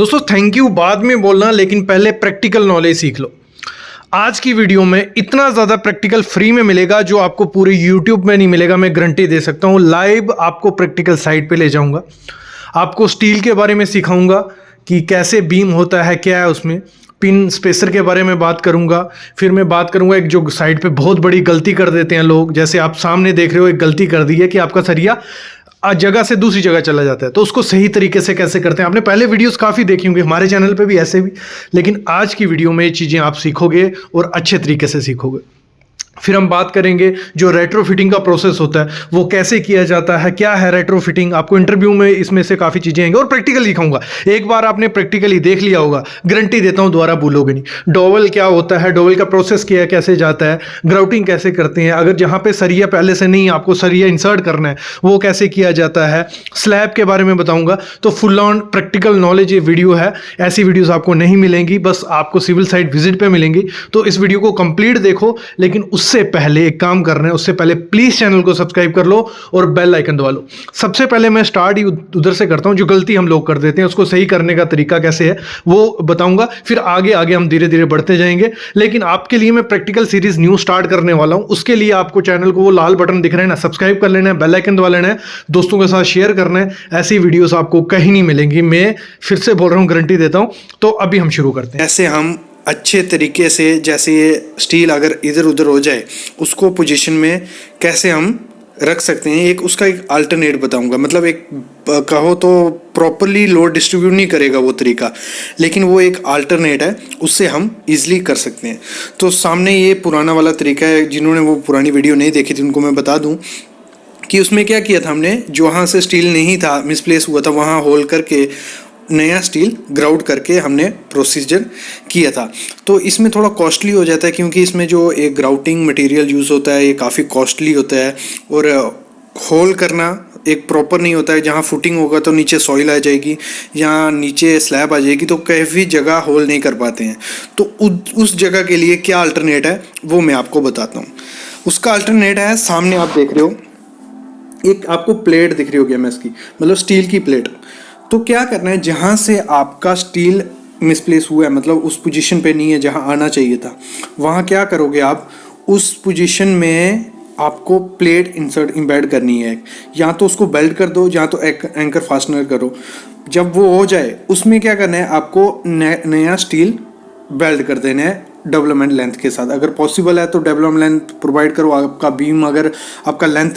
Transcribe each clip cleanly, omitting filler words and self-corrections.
दोस्तों thank you बाद में बोलना, लेकिन पहले प्रैक्टिकल नॉलेज सीख लो। आज की वीडियो में इतना ज़्यादा प्रैक्टिकल फ्री में मिलेगा जो आपको पूरे यूट्यूब में नहीं मिलेगा, मैं गारंटी दे सकता हूँ। लाइव आपको प्रैक्टिकल साइट पे ले जाऊंगा, आपको स्टील के बारे में सिखाऊंगा कि कैसे बीम होता है, क्या है उसमें, पिन स्पेसर के बारे में बात करूंगा। फिर मैं बात करूंगा एक जो साइड पे बहुत बड़ी गलती कर देते हैं लोग, जैसे आप सामने देख रहे हो एक गलती कर दी है कि आपका सरिया जगह से दूसरी जगह चला जाता है, तो उसको सही तरीके से कैसे करते हैं। आपने पहले वीडियोस काफ़ी देखी होंगी हमारे चैनल पे भी ऐसे भी, लेकिन आज की वीडियो में ये चीज़ें आप सीखोगे और अच्छे तरीके से सीखोगे। फिर हम बात करेंगे जो रेट्रोफिटिंग का प्रोसेस होता है वो कैसे किया जाता है, क्या है रेट्रोफिटिंग। आपको इंटरव्यू में इसमें से काफ़ी चीज़ें आएंगी और प्रैक्टिकल दिखाऊंगा। एक बार आपने प्रैक्टिकली देख लिया होगा, गारंटी देता हूं दोबारा भूलोगे नहीं। डोवल क्या होता है, डोवल का प्रोसेस क्या है, कैसे जाता है, ग्राउटिंग कैसे करते हैं, अगर जहाँ पे सरिया पहले से नहीं आपको सरिया इंसर्ट करना है वो कैसे किया जाता है, स्लैब के बारे में बताऊँगा। तो फुल ऑन प्रैक्टिकल नॉलेज ये वीडियो है। ऐसी वीडियोज़ आपको नहीं मिलेंगी, बस आपको सिविल साइट विजिट पर मिलेंगी। तो इस वीडियो को कंप्लीट देखो, लेकिन उससे पहले एक काम करना है, उससे पहले प्लीज चैनल को सब्सक्राइब कर लो और बेल आइकन दबा लो। सबसे पहले मैं स्टार्ट ही उधर से करता हूं, जो गलती हम लोग कर देते हैं उसको सही करने का तरीका कैसे है वो बताऊंगा। फिर आगे आगे हम धीरे धीरे बढ़ते जाएंगे। लेकिन आपके लिए मैं प्रैक्टिकल सीरीज न्यू स्टार्ट करने वाला हूं, उसके लिए आपको चैनल को वो लाल बटन दिख रहा है ना, सब्सक्राइब कर लेना है, बेल आइकन दबा लेना है, दोस्तों के साथ शेयर करना है। ऐसी वीडियोस आपको कहीं नहीं मिलेंगी, मैं फिर से बोल रहा हूं, गारंटी देता हूं। तो अभी हम शुरू करते हैं। ऐसे हम अच्छे तरीके से, जैसे ये स्टील अगर इधर उधर हो जाए उसको पोजीशन में कैसे हम रख सकते हैं, एक उसका एक अल्टरनेट बताऊंगा। मतलब एक कहो तो प्रॉपरली लोड डिस्ट्रीब्यूट नहीं करेगा वो तरीका, लेकिन वो एक अल्टरनेट है, उससे हम इजीली कर सकते हैं। तो सामने ये पुराना वाला तरीका है, जिन्होंने वो पुरानी वीडियो नहीं देखी थी उनको मैं बता दूं कि उसमें क्या किया था हमने। जहाँ से स्टील नहीं था, मिसप्लेस हुआ था, वहाँ होल करके नया स्टील ग्राउट करके हमने प्रोसीजर किया था। तो इसमें थोड़ा कॉस्टली हो जाता है, क्योंकि इसमें जो एक ग्राउटिंग मटेरियल यूज़ होता है ये काफ़ी कॉस्टली होता है, और होल करना एक प्रॉपर नहीं होता है। जहाँ फुटिंग होगा तो नीचे सॉइल आ जाएगी, यहाँ नीचे स्लैब आ जाएगी, तो काफ़ी जगह होल नहीं कर पाते हैं। तो उस जगह के लिए क्या अल्टरनेट है वो मैं आपको बताता हूँ। उसका अल्टरनेट है, सामने आप देख रहे हो एक आपको प्लेट दिख रही होगी एमएस की, मतलब स्टील की प्लेट। तो क्या करना है, जहाँ से आपका स्टील मिसप्लेस हुआ है, मतलब उस पोजीशन पे नहीं है जहाँ आना चाहिए था, वहाँ क्या करोगे आप, उस पोजीशन में आपको प्लेट इंसर्ट इम्बेड करनी है। या तो उसको बेल्ट कर दो, या तो एंकर फास्टनर करो। जब वो हो जाए उसमें क्या करना है, आपको नया स्टील बेल्ट कर देना है डेवलपमेंट लेंथ के साथ। अगर पॉसिबल है तो डेवलपमेंट लेंथ प्रोवाइड करो। आपका बीम अगर आपका लेंथ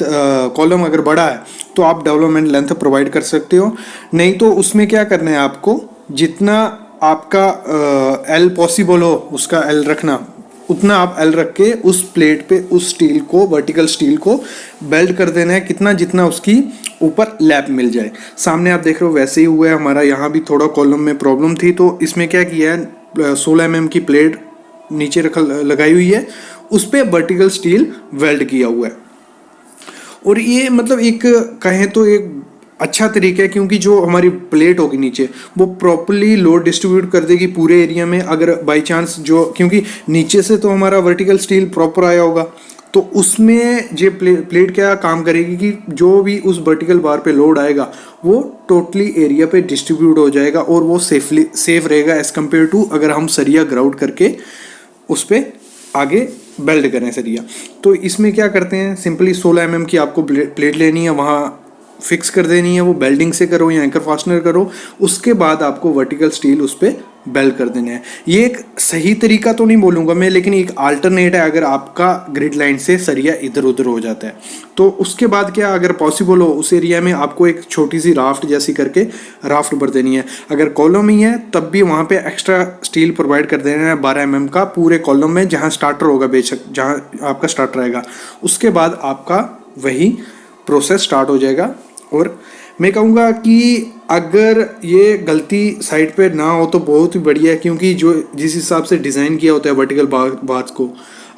कॉलम अगर बड़ा है तो आप डेवलपमेंट लेंथ प्रोवाइड कर सकते हो। नहीं तो उसमें क्या करना है, आपको जितना आपका एल पॉसिबल हो उसका एल रखना, उतना आप एल रख के उस प्लेट पे उस स्टील को, वर्टिकल स्टील को बेल्ट कर देना है, कितना जितना उसकी ऊपर लैप मिल जाए। सामने आप देख रहे हो वैसे ही हुआ है हमारा। यहाँ भी थोड़ा कॉलम में प्रॉब्लम थी, तो इसमें क्या किया है, 16 mm की प्लेट नीचे लगाई हुई है, उस पर वर्टिकल स्टील वेल्ड किया हुआ है। और ये मतलब एक कहें तो एक अच्छा तरीका है, क्योंकि जो हमारी प्लेट होगी नीचे वो प्रॉपरली लोड डिस्ट्रीब्यूट कर देगी पूरे एरिया में। अगर बाय चांस जो, क्योंकि नीचे से तो हमारा वर्टिकल स्टील प्रॉपर आया होगा, तो उसमें ये प्लेट क्या काम करेगी कि जो भी उस वर्टिकल बार पे लोड आएगा वो टोटली एरिया पे डिस्ट्रीब्यूट हो जाएगा, और वो सेफ रहेगा एज कम्पेयर टू अगर हम सरिया ग्राउट करके उस पर आगे बेल्ट करें सरिया। तो इसमें क्या करते हैं, सिंपली 16 mm की आपको प्लेट लेनी है, वहाँ फिक्स कर देनी है, वो बेल्डिंग से करो या एंकर फास्टनर करो। उसके बाद आपको वर्टिकल स्टील उस पर बेल्ट कर देना है। ये एक सही तरीका तो नहीं बोलूँगा मैं, लेकिन एक अल्टरनेट है अगर आपका ग्रिड लाइन से सरिया इधर उधर हो जाता है। तो उसके बाद क्या, अगर पॉसिबल हो उस एरिया में आपको एक छोटी सी राफ्ट जैसी करके राफ्ट भर देनी है। अगर कॉलम ही है तब भी वहाँ पे एक्स्ट्रा स्टील प्रोवाइड कर देना है 12 mm का पूरे कॉलम में, जहाँ स्टार्टर होगा, बेशक जहाँ आपका स्टार्टर रहेगा। उसके बाद आपका वही प्रोसेस स्टार्ट हो जाएगा। और मैं कहूँगा कि अगर ये गलती साइड पे ना हो तो बहुत ही बढ़िया है, क्योंकि जो जिस हिसाब से डिज़ाइन किया होता है वर्टिकल बार्स को,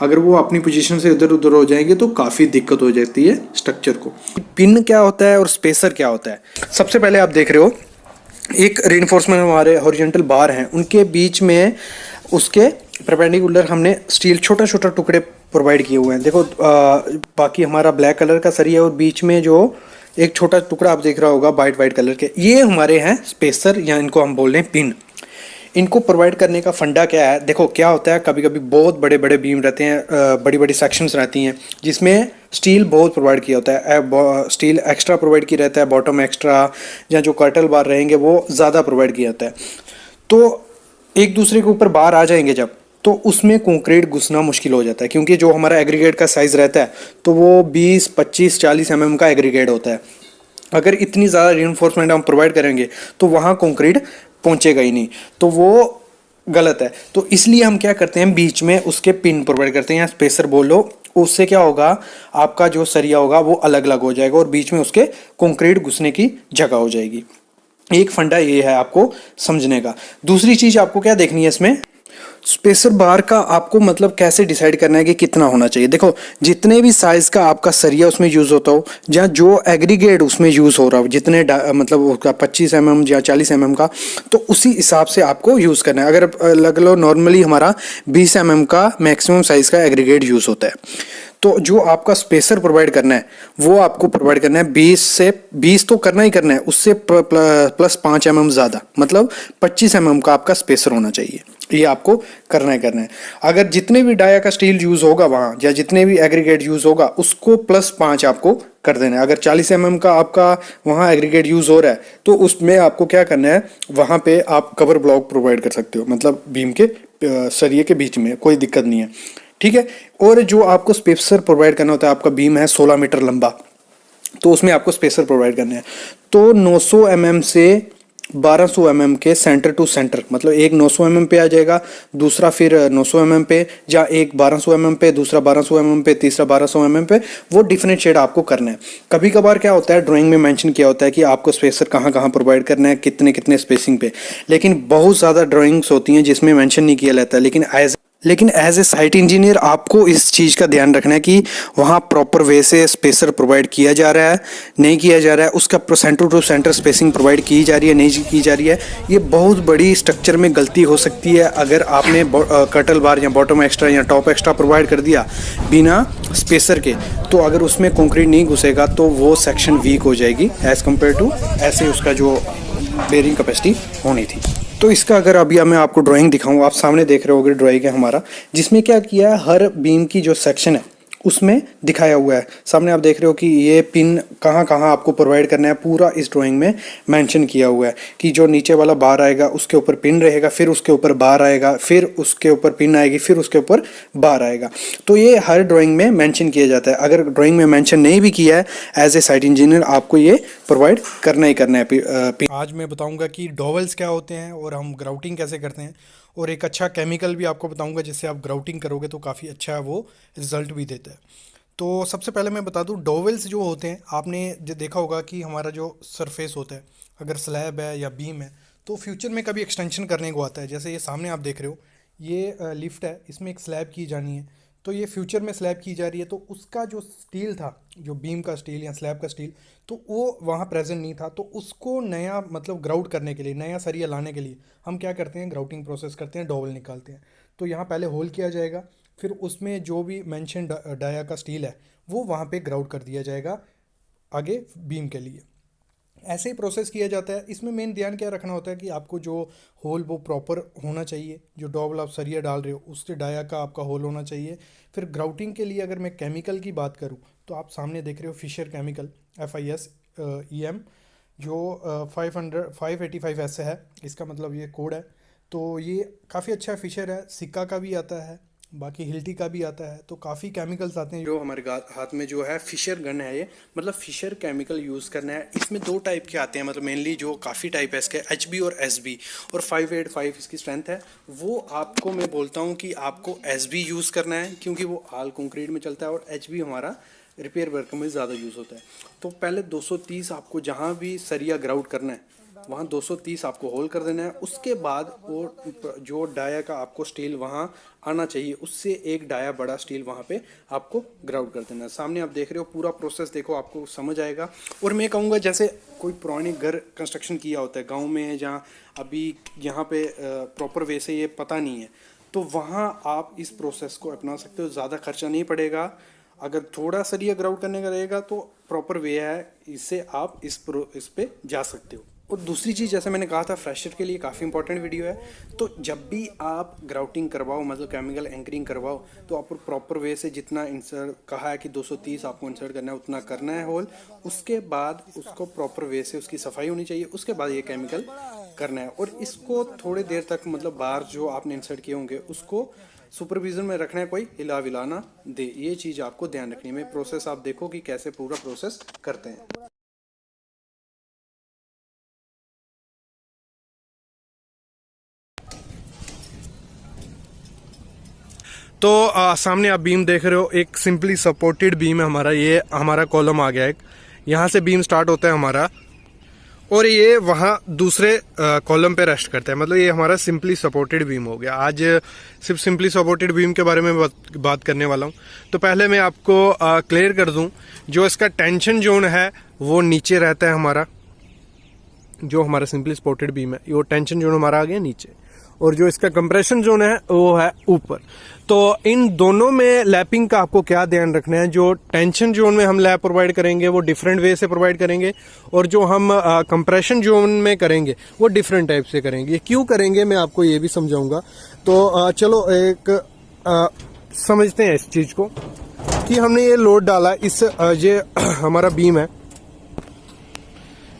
अगर वो अपनी पोजीशन से इधर उधर हो जाएंगे तो काफ़ी दिक्कत हो जाती है स्ट्रक्चर को। पिन क्या होता है और स्पेसर क्या होता है, सबसे पहले आप देख रहे हो एक रेनफोर्समेंट हमारे हॉरिजॉन्टल बार हैं, उनके बीच में उसके परपेंडिकुलर हमने स्टील छोटा छोटा टुकड़े प्रोवाइड किए हुए हैं। देखो बाकी हमारा ब्लैक कलर का सरिया और बीच में जो एक छोटा टुकड़ा आप देख रहा होगा वाइट वाइट कलर के, ये हमारे हैं स्पेसर या इनको हम बोल रहे हैं पिन। इनको प्रोवाइड करने का फंडा क्या है, देखो क्या होता है, कभी कभी बहुत बड़े बड़े बीम रहते हैं, बड़ी बड़ी सेक्शंस रहती हैं जिसमें स्टील बहुत प्रोवाइड किया होता है, स्टील एक्स्ट्रा प्रोवाइड किया रहता है, बॉटम एक्स्ट्रा, या जो कर्टल बार रहेंगे वो ज़्यादा प्रोवाइड किया जाता है। तो एक दूसरे के ऊपर बार आ जाएंगे जब, तो उसमें कंक्रीट घुसना मुश्किल हो जाता है, क्योंकि जो हमारा एग्रीगेट का साइज़ रहता है तो वो 20, 25, 40 mm का एग्रीगेट होता है। अगर इतनी ज़्यादा रीइंफोर्समेंट हम प्रोवाइड करेंगे तो वहाँ कंक्रीट पहुँचेगा ही नहीं, तो वो गलत है। तो इसलिए हम क्या करते हैं, बीच में उसके पिन प्रोवाइड करते हैं या स्पेसर बोल लो। उससे क्या होगा, आपका जो सरिया होगा वो अलग अलग हो जाएगा और बीच में उसके कंक्रीट घुसने की जगह हो जाएगी। एक फंडा ये है आपको समझने का। दूसरी चीज़ आपको क्या देखनी है इसमें, स्पेसर बार का आपको मतलब कैसे डिसाइड करना है कि कितना होना चाहिए। देखो जितने भी साइज़ का आपका सरिया उसमें यूज़ होता हो, या जो एग्रीगेट उसमें यूज़ हो रहा हो, जितने मतलब उसका 25 mm या 40 mm का, तो उसी हिसाब से आपको यूज़ करना है। अगर लग लो नॉर्मली हमारा 20 mm का मैक्सिमम साइज़ का एग्रीगेट यूज़ होता है, तो जो आपका स्पेसर प्रोवाइड करना है वो आपको प्रोवाइड करना है 20 तो करना ही करना है, उससे प्लस 5 mm ज़्यादा, मतलब 25 mm का आपका स्पेसर होना चाहिए। ये आपको करना है। अगर जितने भी डाया का स्टील यूज़ होगा वहाँ, या जितने भी एग्रीगेट यूज़ होगा उसको +5 आपको कर देना है। अगर 40 mm का आपका वहाँ एग्रीगेट यूज़ हो रहा है तो उसमें आपको क्या करना है, वहाँ पे आप कवर ब्लॉक प्रोवाइड कर सकते हो, मतलब बीम के सरिये के बीच में, कोई दिक्कत नहीं है, ठीक है। और जो आपको स्पेसर प्रोवाइड करना होता है, आपका बीम है 16 मीटर लंबा, तो उसमें आपको स्पेसर प्रोवाइड करने हैं। तो 900 mm से 1200 mm के सेंटर टू सेंटर, मतलब एक 900 mm पे आ जाएगा, दूसरा फिर 900 mm पे, या एक 1200 mm पे, दूसरा 1200 mm पे, तीसरा 1200 mm पे, वो डिफरेंशिएट आपको करना है। कभी कभार क्या होता है, ड्राइंग में मेंशन किया होता है कि आपको स्पेसर कहाँ कहाँ प्रोवाइड करना है, कितने कितने स्पेसिंग पे, लेकिन बहुत ज़्यादा ड्राइंग्स होती हैं जिसमें मेंशन नहीं किया जाता है। लेकिन एज ए साइट इंजीनियर आपको इस चीज़ का ध्यान रखना है कि वहाँ प्रॉपर वे से स्पेसर प्रोवाइड किया जा रहा है, नहीं किया जा रहा है, उसका centre to centre spacing provide की जा रही है, नहीं की जा रही है। ये बहुत बड़ी स्ट्रक्चर में गलती हो सकती है अगर आपने कटल बार या बॉटम एक्स्ट्रा या टॉप एक्स्ट्रा प्रोवाइड कर दिया बिना स्पेसर के, तो अगर उसमें कंक्रीट नहीं घुसेगा तो वो सेक्शन वीक हो जाएगी एज़ कम्पेयर टू ऐसे उसका जो बेरिंग कैपेसिटी होनी थी। तो इसका अगर अभी मैं आपको ड्राइंग दिखाऊं, आप सामने देख रहे होगे ड्राइंग है हमारा, जिसमें क्या किया है, हर बीम की जो सेक्शन है उसमें दिखाया हुआ है। सामने आप देख रहे हो कि ये पिन कहाँ कहाँ आपको प्रोवाइड करना है, पूरा इस ड्राइंग में मेंशन किया हुआ है कि जो नीचे वाला बार आएगा उसके ऊपर पिन रहेगा, फिर उसके ऊपर बार आएगा, फिर उसके ऊपर पिन आएगी, फिर उसके ऊपर बार आएगा। तो ये हर ड्राइंग में मेंशन किया जाता है। अगर ड्राइंग में मेंशन नहीं भी किया है, एज ए साइट इंजीनियर आपको ये प्रोवाइड करना ही करना है। आज मैं बताऊंगा कि डॉवल्स क्या होते हैं और हम ग्राउटिंग कैसे करते हैं, और एक अच्छा केमिकल भी आपको बताऊंगा जिससे आप ग्राउटिंग करोगे तो काफ़ी अच्छा वो रिजल्ट भी देता है। तो सबसे पहले मैं बता दूं, डॉवल्स जो होते हैं, आपने जो देखा होगा कि हमारा जो सरफेस होता है, अगर स्लैब है या बीम है, तो फ्यूचर में कभी एक्सटेंशन करने को आता है। जैसे ये सामने आप देख रहे हो, ये लिफ्ट है, इसमें एक स्लैब की जानी है, तो ये फ्यूचर में स्लैब की जा रही है, तो उसका जो स्टील था, जो बीम का स्टील या स्लैब का स्टील, तो वो वहाँ प्रेजेंट नहीं था। तो उसको नया मतलब ग्राउट करने के लिए, नया सरिया लाने के लिए हम क्या करते हैं, ग्राउटिंग प्रोसेस करते हैं, डॉवल निकालते हैं। तो यहाँ पहले होल किया जाएगा, फिर उसमें जो भी मेंशन डाया का स्टील है वो वहाँ पे ग्राउट कर दिया जाएगा आगे बीम के लिए। ऐसे ही प्रोसेस किया जाता है। इसमें मेन ध्यान क्या रखना होता है कि आपको जो होल वो प्रॉपर होना चाहिए, जो डॉबल आप सरिया डाल रहे हो उसके डाया का आपका होल होना चाहिए। फिर ग्राउटिंग के लिए अगर मैं केमिकल की बात करूँ तो आप सामने देख रहे हो फिशर केमिकल FISEM, जो 585S है, इसका मतलब ये कोड है। तो ये काफ़ी अच्छा फिशर है, सिक्का का भी आता है, बाकी हिल्टी का भी आता है, तो काफ़ी केमिकल्स आते हैं। जो हमारे हाथ में जो है फिशर गन है, ये मतलब फिशर केमिकल यूज़ करना है। इसमें 2 टाइप के आते हैं, मतलब मेनली जो काफ़ी टाइप है इसके, HB और SB, और 585 इसकी स्ट्रेंथ है। वो आपको मैं बोलता हूँ कि आपको SB यूज़ करना है क्योंकि वो आल कंक्रीट में चलता है, और HB हमारा रिपेयर वर्क में ज़्यादा यूज़ होता है। तो पहले 230 आपको जहाँ भी सरिया ग्राउट करना है वहाँ 230 आपको होल कर देना है। उसके बाद वो जो डाया का आपको स्टील वहाँ आना चाहिए, उससे एक डाया बड़ा स्टील वहाँ पे आपको ग्राउट कर देना है। सामने आप देख रहे हो, पूरा प्रोसेस देखो, आपको समझ आएगा। और मैं कहूँगा जैसे कोई पुराने घर कंस्ट्रक्शन किया होता है गाँव में, जहाँ अभी यहाँ पे प्रॉपर वे से ये पता नहीं है, तो वहाँ आप इस प्रोसेस को अपना सकते हो। ज़्यादा खर्चा नहीं पड़ेगा अगर थोड़ा सरिया ग्राउट करने का रहेगा तो प्रॉपर वे है, इससे आप इस पे जा सकते हो। और दूसरी चीज़, जैसे मैंने कहा था, फ्रेशर के लिए काफ़ी इंपॉर्टेंट वीडियो है। तो जब भी आप ग्राउटिंग करवाओ, मतलब केमिकल एंकरिंग करवाओ, तो आप प्रॉपर वे से जितना इंसर्ट कहा है कि 230 आपको इंसर्ट करना है उतना करना है होल। उसके बाद उसको प्रॉपर वे से उसकी सफाई होनी चाहिए, उसके बाद ये केमिकल करना है। और इसको थोड़ी देर तक, मतलब बार जो आपने इंसर्ट किए होंगे उसको सुपरविजन में रखना है, कोई हिला विला ना दे। ये चीज़ आपको ध्यान रखनी है। प्रोसेस आप देखो कि कैसे पूरा प्रोसेस करते हैं। तो सामने आप बीम देख रहे हो, एक सिंपली सपोर्टेड बीम है हमारा। ये हमारा कॉलम आ गया एक, यहाँ से बीम स्टार्ट होता है हमारा और ये वहाँ दूसरे कॉलम पे रेस्ट करता है। मतलब ये हमारा सिंपली सपोर्टेड बीम हो गया। आज सिर्फ सिंपली सपोर्टेड बीम के बारे में बात करने वाला हूँ। तो पहले मैं आपको क्लियर कर दूँ, जो इसका टेंशन जोन है वो नीचे रहता है हमारा। जो हमारा सिंपली सपोर्टेड बीम है वो टेंशन जोन हमारा आ गया नीचे, और जो इसका कंप्रेशन जोन है वो है ऊपर। तो इन दोनों में लैपिंग का आपको क्या ध्यान रखना है। जो टेंशन जोन में हम लैप प्रोवाइड करेंगे वो डिफरेंट वे से प्रोवाइड करेंगे, और जो हम कंप्रेशन जोन में करेंगे वो डिफरेंट टाइप से करेंगे। क्यों करेंगे मैं आपको ये भी समझाऊंगा। तो चलो एक समझते हैं इस चीज को कि हमने ये लोड डाला, इस ये हमारा बीम है,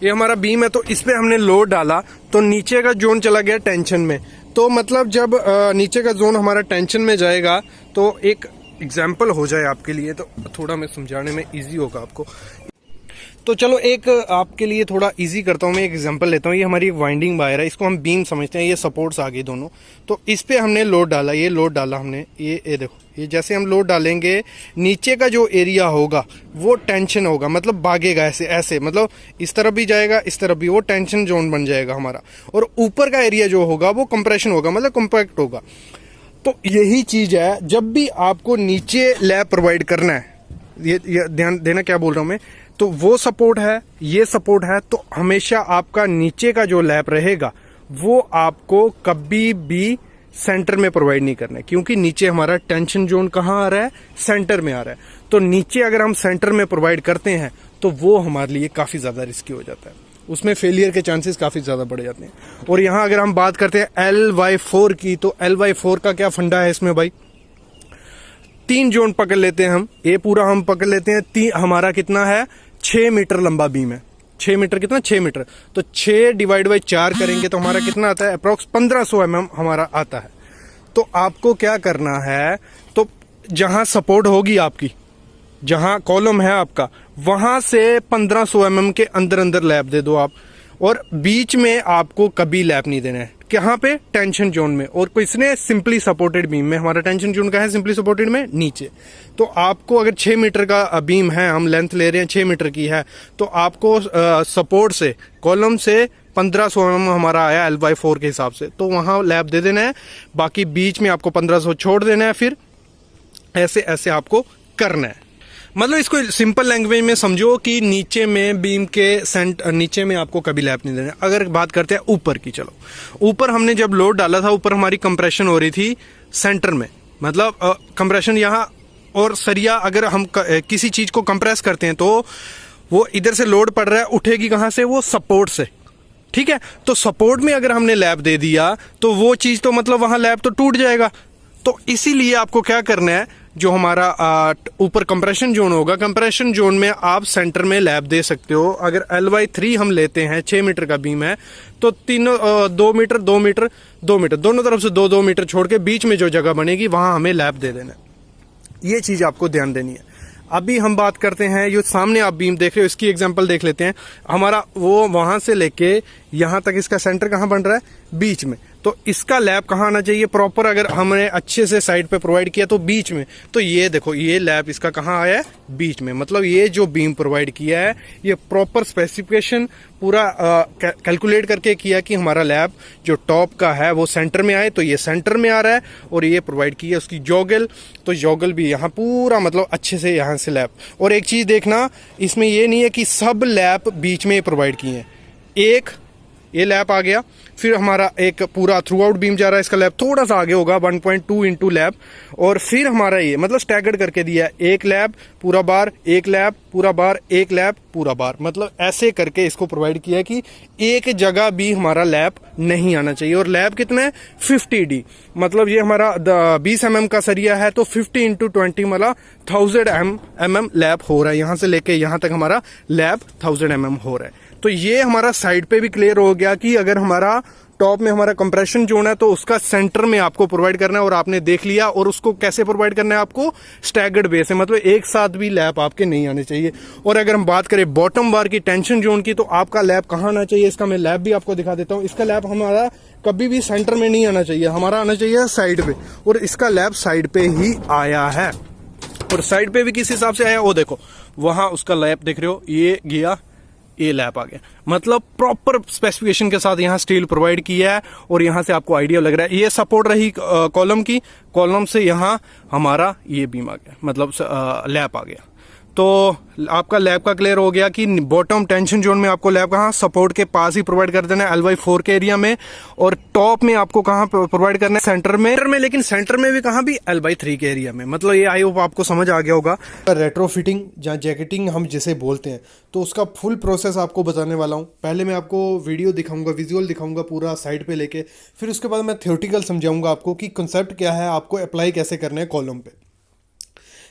ये हमारा बीम है। तो इस पे हमने लोड डाला तो नीचे का जोन चला गया टेंशन में। तो मतलब जब नीचे का जोन हमारा टेंशन में जाएगा, तो एक एग्जांपल हो जाए आपके लिए, तो थोड़ा मैं समझाने में इजी होगा आपको। तो चलो एक आपके लिए थोड़ा इजी करता हूँ, मैं एक एग्जांपल लेता हूँ। ये हमारी एक वाइंडिंग वायर है, इसको हम बीम समझते हैं। ये सपोर्ट्स आ गए दोनों, तो इस पे हमने लोड डाला, ये लोड डाला हमने। ये देखो, ये जैसे हम लोड डालेंगे, नीचे का जो एरिया होगा वो टेंशन होगा, मतलब भागेगा ऐसे ऐसे, मतलब इस तरफ भी जाएगा इस तरफ भी, वो टेंशन जोन बन जाएगा हमारा। और ऊपर का एरिया जो होगा वो कंप्रेशन होगा, मतलब कॉम्पैक्ट होगा। तो यही चीज है, जब भी आपको नीचे लैब प्रोवाइड करना है, ये ध्यान देना क्या बोल रहा हूं मैं। तो वो सपोर्ट है, ये सपोर्ट है, तो हमेशा आपका नीचे का जो लैप रहेगा वो आपको कभी भी सेंटर में प्रोवाइड नहीं करना है, क्योंकि नीचे हमारा टेंशन जोन कहाँ आ रहा है, सेंटर में आ रहा है। तो नीचे अगर हम सेंटर में प्रोवाइड करते हैं तो वो हमारे लिए काफी ज्यादा रिस्की हो जाता है, उसमें फेलियर के चांसेस काफी ज्यादा बढ़ जाते हैं। और यहां अगर हम बात करते हैं LY4 की, तो LY4 का क्या फंडा है इसमें भाई। 3 जोन पकड़ लेते हैं हम, ये पूरा हम पकड़ लेते हैं। हमारा कितना है, 6 मीटर लंबा बीम है। 6 मीटर कितना, 6 मीटर, तो 6 डिवाइड बाई 4 करेंगे तो हमारा कितना आता है, अप्रोक्स 1500 mm हमारा आता है। तो आपको क्या करना है, तो जहां सपोर्ट होगी आपकी, जहां कॉलम है आपका, वहां से 1500 mm के अंदर अंदर लैप दे दो आप। और बीच में आपको कभी लैप नहीं देना है। कहाँ पे, टेंशन जोन में। और किसने, सिंपली सपोर्टेड बीम में। हमारा टेंशन जोन का है सिंपली सपोर्टेड में नीचे। तो आपको अगर 6 मीटर का बीम है, हम लेंथ ले रहे हैं 6 मीटर की है, तो आपको सपोर्ट से, कॉलम से 1500 mm हमारा आया LY4 के हिसाब से, तो वहां लैप दे देना है। बाकी बीच में आपको 1500 छोड़ देना है। फिर ऐसे ऐसे आपको करना है। मतलब इसको सिंपल लैंग्वेज में समझो कि नीचे में बीम के नीचे में आपको कभी लैप नहीं देना। अगर बात करते हैं ऊपर की, चलो ऊपर हमने जब लोड डाला था, ऊपर हमारी कंप्रेशन हो रही थी सेंटर में, मतलब कंप्रेशन यहाँ। और सरिया अगर हम किसी चीज को कंप्रेस करते हैं तो वो इधर से लोड पड़ रहा है, उठेगी कहाँ से, वो सपोर्ट से, ठीक है। तो सपोर्ट में अगर हमने लैप दे दिया तो वो चीज तो मतलब वहां लैप तो टूट जाएगा। तो इसीलिए आपको क्या करना है, जो हमारा ऊपर कंप्रेशन जोन होगा, कंप्रेशन जोन में आप सेंटर में लैप दे सकते हो। अगर LY3 हम लेते हैं, 6 मीटर का बीम है, तो तीनों 2 मीटर 2 मीटर 2 मीटर, दोनों तरफ से 2-2 मीटर छोड़ के बीच में जो जगह बनेगी वहां हमें लैप दे देना है। ये चीज आपको ध्यान देनी है। अभी हम बात करते हैं, जो सामने आप बीम देख रहे हो इसकी एग्जांपल देख लेते हैं। हमारा वो वहां से लेके यहां तक इसका सेंटर कहां बन रहा है, बीच में। तो इसका लैप कहाँ आना चाहिए प्रॉपर, अगर हमने अच्छे से साइड पे प्रोवाइड किया तो बीच में। तो ये देखो, ये लैप इसका कहाँ आया है, बीच में। मतलब ये जो बीम प्रोवाइड किया है, ये प्रॉपर स्पेसिफिकेशन पूरा कैलकुलेट करके किया कि हमारा लैप जो टॉप का है वो सेंटर में आए, तो ये सेंटर में आ रहा है। और ये प्रोवाइड किया उसकी जॉगल, तो जॉगल भी यहाँ पूरा मतलब अच्छे से यहाँ से लैप। और एक चीज देखना, इसमें ये नहीं है कि सब लैप बीच में प्रोवाइड किए हैं। ये लैप आ गया। फिर हमारा एक पूरा थ्रू आउट बीम जा रहा है, इसका लैप थोड़ा सा आगे होगा 1.2 इंटू लैप। और फिर हमारा ये मतलब स्टैगर्ड करके दिया है, एक लैप पूरा बार, एक लैप पूरा बार, एक लैप पूरा बार, मतलब ऐसे करके इसको प्रोवाइड किया है कि एक जगह भी हमारा लैप नहीं आना चाहिए। और लैप कितना है 50D, मतलब ये हमारा 20 mm का सरिया है, तो 50 इंटू 20 मतलब 1000 mm लैप हो रहा है। यहां से लेके यहां तक हमारा लैप 1000 mm हो रहा है। तो ये हमारा साइड पे भी क्लियर हो गया कि अगर हमारा टॉप में हमारा कंप्रेशन जोन है तो उसका सेंटर में आपको प्रोवाइड करना है, और आपने देख लिया। और उसको कैसे प्रोवाइड करना है आपको, स्टैगर्ड बेस है, मतलब एक साथ भी लैप आपके नहीं आने चाहिए। और अगर हम बात करें बॉटम बार की टेंशन जोन की, तो आपका लैप कहाँ आना चाहिए, इसका मैं लैप भी आपको दिखा देता हूँ। इसका लैप हमारा कभी भी सेंटर में नहीं आना चाहिए, हमारा आना चाहिए साइड पे, और इसका लैप साइड पे ही आया है। और साइड पे भी किस हिसाब से आया वो देखो, वहां उसका लैप देख रहे हो, ये गया, ये लैप आ गया, मतलब प्रॉपर स्पेसिफिकेशन के साथ यहाँ स्टील प्रोवाइड किया है। और यहाँ से आपको आइडिया लग रहा है, ये सपोर्ट रही कॉलम की, कॉलम से यहाँ हमारा ये बीम आ गया, मतलब लैप आ गया। तो आपका लैप का क्लियर हो गया कि बॉटम टेंशन जोन में आपको लैप कहाँ, सपोर्ट के पास ही प्रोवाइड कर देना है L/4 के एरिया में। और टॉप में आपको कहाँ प्रोवाइड करना है, सेंटर में, लेकिन सेंटर में भी कहाँ भी L/3 के एरिया में। मतलब ये आई होप आपको समझ आ गया होगा। रेट्रोफिटिंग या जैकेटिंग हम जिसे बोलते हैं, तो उसका फुल प्रोसेस आपको बताने वाला हूँ। पहले मैं आपको वीडियो दिखाऊंगा, विजुअल दिखाऊंगा पूरा साइड पे लेके, फिर उसके बाद मैं थ्योरेटिकल समझाऊंगा आपको कि कंसेप्ट क्या है, आपको अप्लाई कैसे करना है कॉलम पे।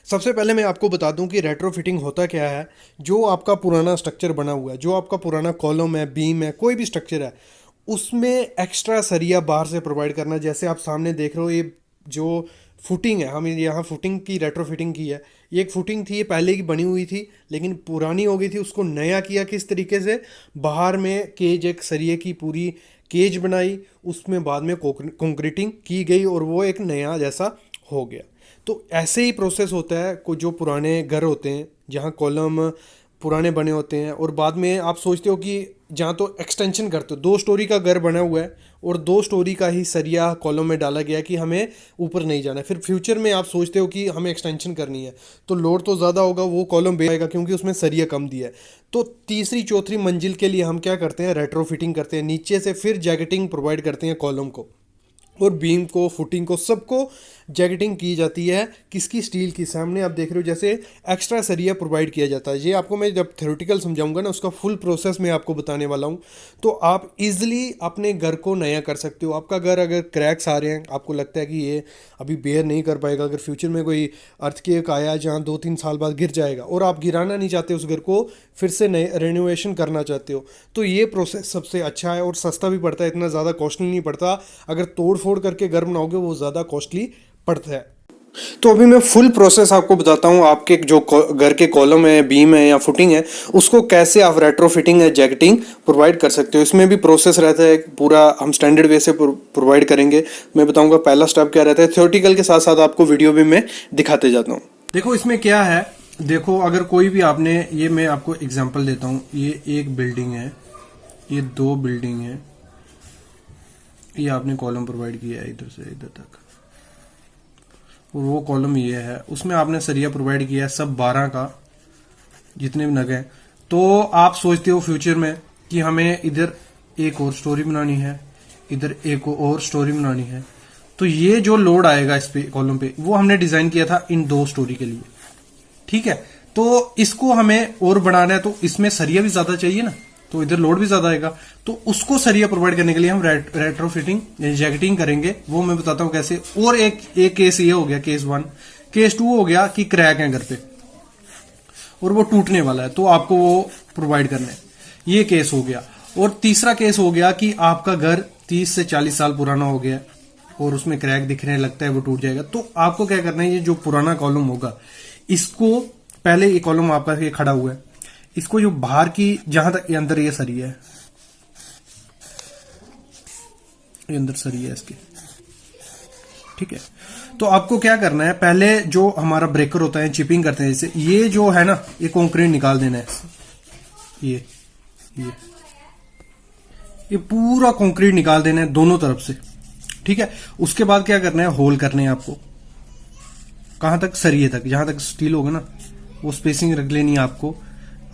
सबसे पहले मैं आपको बता दूं कि रेट्रोफिटिंग होता क्या है। जो आपका पुराना स्ट्रक्चर बना हुआ है, जो आपका पुराना कॉलम है, बीम है, कोई भी स्ट्रक्चर है, उसमें एक्स्ट्रा सरिया बाहर से प्रोवाइड करना। जैसे आप सामने देख रहे हो, ये जो फुटिंग है, हम यहाँ फुटिंग की रेट्रोफिटिंग की है। ये एक फुटिंग थी, ये पहले की बनी हुई थी लेकिन पुरानी हो गई थी, उसको नया किया किस तरीके से, बाहर में केज, एक सरिये की पूरी केज बनाई, उसमें बाद में कंक्रीटिंग की गई और वो एक नया जैसा हो गया। तो ऐसे ही प्रोसेस होता है को जो पुराने घर होते हैं, जहाँ कॉलम पुराने बने होते हैं, और बाद में आप सोचते हो कि जहाँ तो एक्सटेंशन करते हो, 2 स्टोरी का घर बना हुआ है और 2 स्टोरी का ही सरिया कॉलम में डाला गया कि हमें ऊपर नहीं जाना है। फिर फ्यूचर में आप सोचते हो कि हमें एक्सटेंशन करनी है, तो लोड तो ज़्यादा होगा, वो कॉलम बेचेगा क्योंकि उसमें सरिया कम दिया है। तो तीसरी चौथी मंजिल के लिए हम क्या करते हैं, रेट्रोफिटिंग करते हैं, नीचे से फिर जैकेटिंग प्रोवाइड करते हैं कॉलम को, और बीम को, फुटिंग को, सबको जैकेटिंग की जाती है। किसकी, स्टील की। सामने आप देख रहे हो जैसे एक्स्ट्रा सरिया प्रोवाइड किया जाता है। ये आपको मैं जब थ्योरेटिकल समझाऊंगा ना, उसका फुल प्रोसेस मैं आपको बताने वाला हूँ। तो आप इजीली अपने घर को नया कर सकते हो। आपका घर अगर क्रैक्स आ रहे हैं, आपको लगता है कि ये अभी बेयर नहीं कर पाएगा, अगर फ्यूचर में कोई अर्थक्वेक आया जहाँ 2-3 साल बाद गिर जाएगा, और आप गिराना नहीं चाहते उस घर को, फिर से नए रेनोवेशन करना चाहते हो, तो ये प्रोसेस सबसे अच्छा है और सस्ता भी पड़ता है, इतना ज़्यादा कॉस्टली नहीं पड़ता। अगर तोड़ फोड़ करके घर बनाओगे वो ज़्यादा कॉस्टली पड़ता है। तो अभी मैं फुल प्रोसेस आपको बताता हूँ, आपके जो घर के कॉलम है, बीम है या फुटिंग है, उसको कैसे आप रेट्रोफिटिंग या जैकेटिंग प्रोवाइड कर सकते हो। इसमें भी प्रोसेस रहता है पूरा, हम स्टैंडर्ड वे से प्रोवाइड करेंगे। मैं बताऊंगा पहला स्टेप क्या रहता है, थ्योरेटिकल के साथ साथ आपको वीडियो भी मैं दिखाते जाता हूँ। देखो इसमें क्या है, देखो अगर कोई भी आपने, ये मैं आपको एग्जाम्पल देता हूँ, ये एक बिल्डिंग है, ये 2 बिल्डिंग है, ये आपने कॉलम प्रोवाइड किया है इधर से इधर तक, और वो कॉलम ये है, उसमें आपने सरिया प्रोवाइड किया है सब 12 का, जितने भी नग हैं। तो आप सोचते हो फ्यूचर में कि हमें इधर एक और स्टोरी बनानी है, इधर एक और स्टोरी बनानी है, तो ये जो लोड आएगा इस पे कॉलम पे, वो हमने डिजाइन किया था इन 2 स्टोरी के लिए, ठीक है। तो इसको हमें और बढ़ाना है, तो इसमें सरिया भी ज्यादा चाहिए ना, तो इधर लोड भी ज्यादा आएगा, तो उसको सरिया प्रोवाइड करने के लिए हम रेट्रोफिटिंग जैकेटिंग करेंगे। वो मैं बताता हूं कैसे। और एक केस ये हो गया, केस 1। केस 2 हो गया कि क्रैक है घर पे और वो टूटने वाला है, तो आपको वो प्रोवाइड करना है, ये केस हो गया। और तीसरा केस हो गया कि आपका घर 30 से 40 साल पुराना हो गया और उसमें क्रैक दिखने लगता है, वो टूट जाएगा। तो आपको क्या करना है, ये जो पुराना कॉलम होगा, इसको पहले ये कॉलम आपका ये खड़ा हुआ है, इसको जो बाहर की, जहां तक ये अंदर ये सरिया है, ये अंदर सरिया है इसके, ठीक है। तो आपको क्या करना है, पहले जो हमारा ब्रेकर होता है, चिपिंग करते हैं, जैसे ये जो है ना, ये कंक्रीट निकाल देना है, ये पूरा कंक्रीट निकाल देना है दोनों तरफ से, ठीक है। उसके बाद क्या करना है, होल करने हैं आपको, कहां तक, सरिये तक, जहां तक स्टील होगा ना, वो स्पेसिंग रख लेनी है आपको।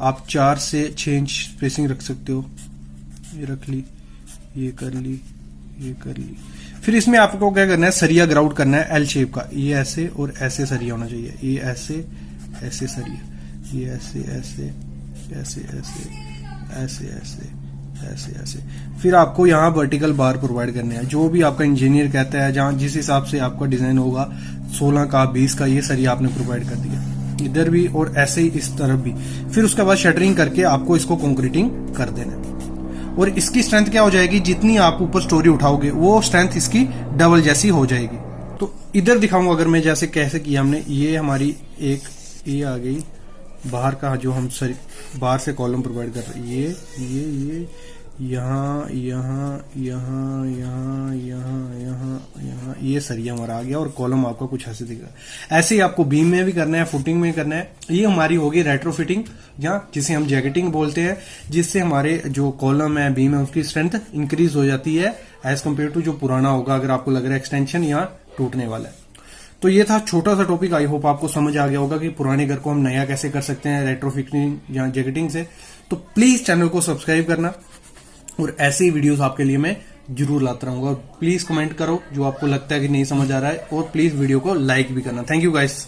आप 4 से 6 इंच स्पेसिंग रख सकते हो, ये रख ली, ये कर ली, ये कर ली। फिर इसमें आपको क्या करना है, सरिया ग्राउट करना है एल शेप का। ये ऐसे और ऐसे सरिया होना चाहिए, ये ऐसे ऐसे सरिया, ये ऐसे ऐसे ऐसे ऐसे ऐसे ऐसे ऐसे ऐसे। फिर आपको यहाँ वर्टिकल बार प्रोवाइड करने हैं, जो भी आपका इंजीनियर कहता है, जहाँ जिस हिसाब से आपका डिजाइन होगा, 16 का 20 का, ये सरिया आपने प्रोवाइड कर दिया इधर भी और ऐसे ही इस तरफ भी। फिर उसके बाद शटरिंग करके आपको इसको कंक्रीटिंग कर देना है। और इसकी स्ट्रेंथ क्या हो जाएगी, जितनी आप ऊपर स्टोरी उठाओगे वो स्ट्रेंथ इसकी डबल जैसी हो जाएगी। तो इधर दिखाऊंगा अगर मैं, जैसे कैसे किया हमने। ये हमारी एक ये आ गई बाहर का, जो हम बाहर से कॉलम प्रोवाइड कर रहे हैं, ये यहाँ यहाँ यहाँ यहाँ यहाँ यहाँ यहाँ ये सरिया हमारा आ गया और कॉलम आपका कुछ ऐसे दिख रहा है। ऐसे ही आपको बीम में भी करना है, फुटिंग में करना है। ये हमारी होगी रेट्रोफिटिंग, या जिसे हम जैकेटिंग बोलते हैं, जिससे हमारे जो कॉलम है, बीम है, उसकी स्ट्रेंथ इंक्रीज हो जाती है एज कम्पेयर टू जो पुराना होगा, अगर आपको लग रहा है एक्सटेंशन यहाँ टूटने वाला है। तो ये था छोटा सा टॉपिक, आई होप आपको समझ आ गया होगा कि पुराने घर को हम नया कैसे कर सकते हैं रेट्रोफिटिंग या जैकेटिंग से। तो प्लीज चैनल को सब्सक्राइब करना और ऐसे ही वीडियोस आपके लिए मैं जरूर लाता रहूंगा। और प्लीज कमेंट करो जो आपको लगता है कि नहीं समझ आ रहा है, और प्लीज वीडियो को लाइक भी करना। Thank you guys.